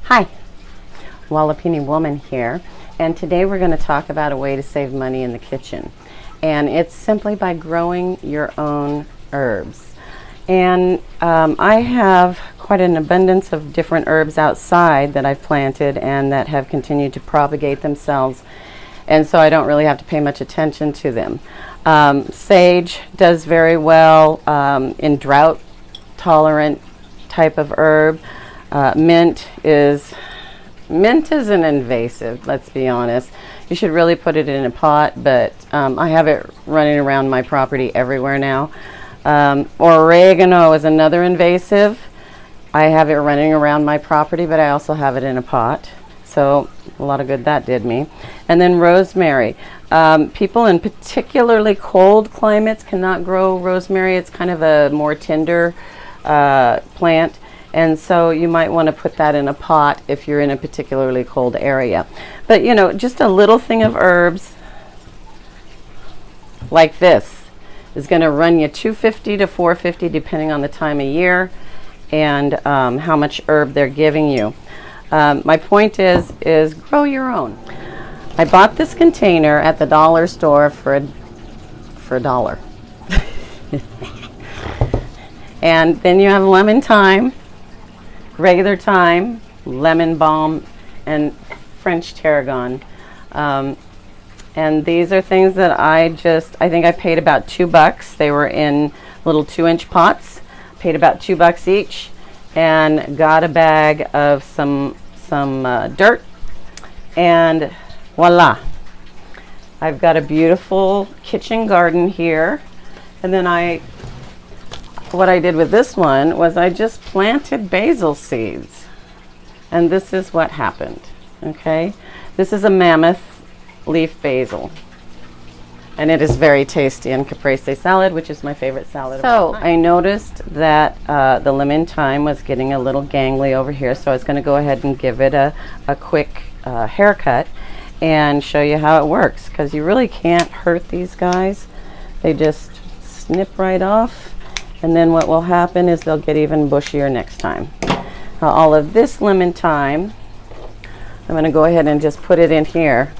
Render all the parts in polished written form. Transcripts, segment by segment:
Hi, Wallapini Woman here, and today we're going to talk about a way to save money in the kitchen, and it's simply by growing your own herbs. And I have quite an abundance of different herbs outside that I've planted and that have continued to propagate themselves, and so I don't really have to pay much attention to them. Sage does very well in drought tolerant type of herb. Mint is an invasive, let's be honest. You should really put it in a pot, but I have it running around my property everywhere now. Oregano is another invasive. I have it running around my property, but I also have it in a pot. So a lot of good that did me. And then rosemary. People in particularly cold climates cannot grow rosemary. It's kind of a more tender plant. And so you might want to put that in a pot if you're in a particularly cold area. But you know, just a little thing of herbs like this is going to run you $250 to $450 depending on the time of year and how much herb they're giving you. My point is grow your own. I bought this container at the dollar store for a dollar. And then you have lemon thyme, regular thyme, lemon balm, and French tarragon. And these are things that I think I paid about $2. They were in little 2-inch pots. Paid about $2 each, and got a bag of some dirt, and voila! I've got a beautiful kitchen garden here. And then what I did with this one was I just planted basil seeds, and this is what happened. Okay, this is a mammoth leaf basil, and it is very tasty in caprese salad, which is my favorite salad. So I noticed that the lemon thyme was getting a little gangly over here, so I was going to go ahead and give it a quick haircut and show you how it works, because you really can't hurt these guys. They just snip right off, and then what will happen is they'll get even bushier next time. Now, all of this lemon thyme, I'm going to go ahead and just put it in here.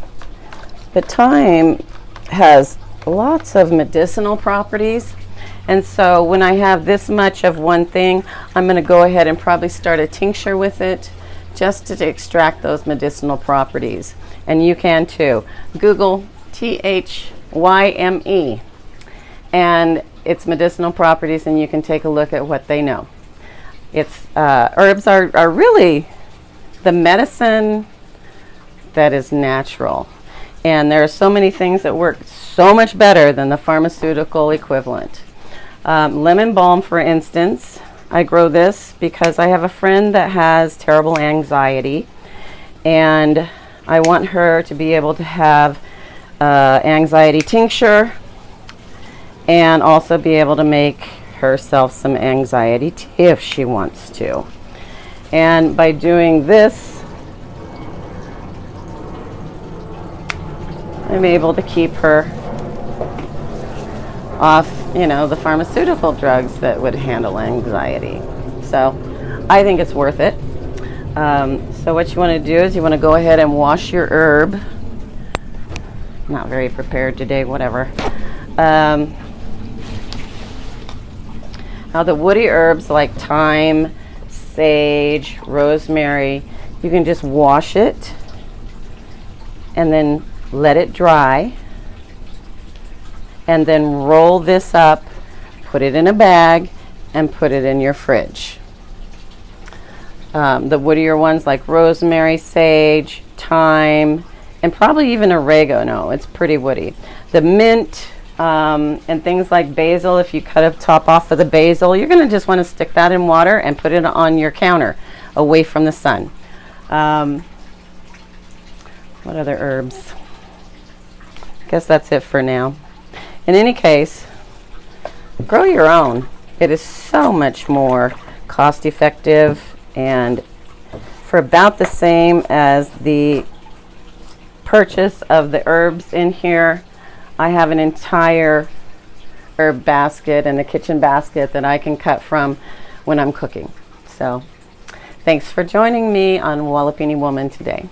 But thyme has lots of medicinal properties, and so when I have this much of one thing, I'm going to go ahead and probably start a tincture with it just to extract those medicinal properties. And you can too. Google THYME and its medicinal properties, and you can take a look at what they know. Herbs are really the medicine that is natural. And there are so many things that work so much better than the pharmaceutical equivalent. Lemon balm, for instance, I grow this because I have a friend that has terrible anxiety, and I want her to be able to have anxiety tincture and also be able to make herself some anxiety tea if she wants to. And by doing this, I'm able to keep her off, the pharmaceutical drugs that would handle anxiety. So I think it's worth it. So what you want to do is you want to go ahead and wash your herb. Not very prepared today, whatever. Now the woody herbs like thyme, sage, rosemary, you can just wash it and then let it dry, and then roll this up, put it in a bag, and put it in your fridge. The woodier ones like rosemary, sage, thyme, and probably even oregano. It's pretty woody. The mint and things like basil, if you cut a top off of the basil, you're going to just want to stick that in water and put it on your counter away from the sun. What other herbs? I guess that's it for now. In any case, grow your own. It is so much more cost effective, and for about the same as the purchase of the herbs in here, I have an entire herb basket and a kitchen basket that I can cut from when I'm cooking. So Thanks for joining me on Wallapini Woman today.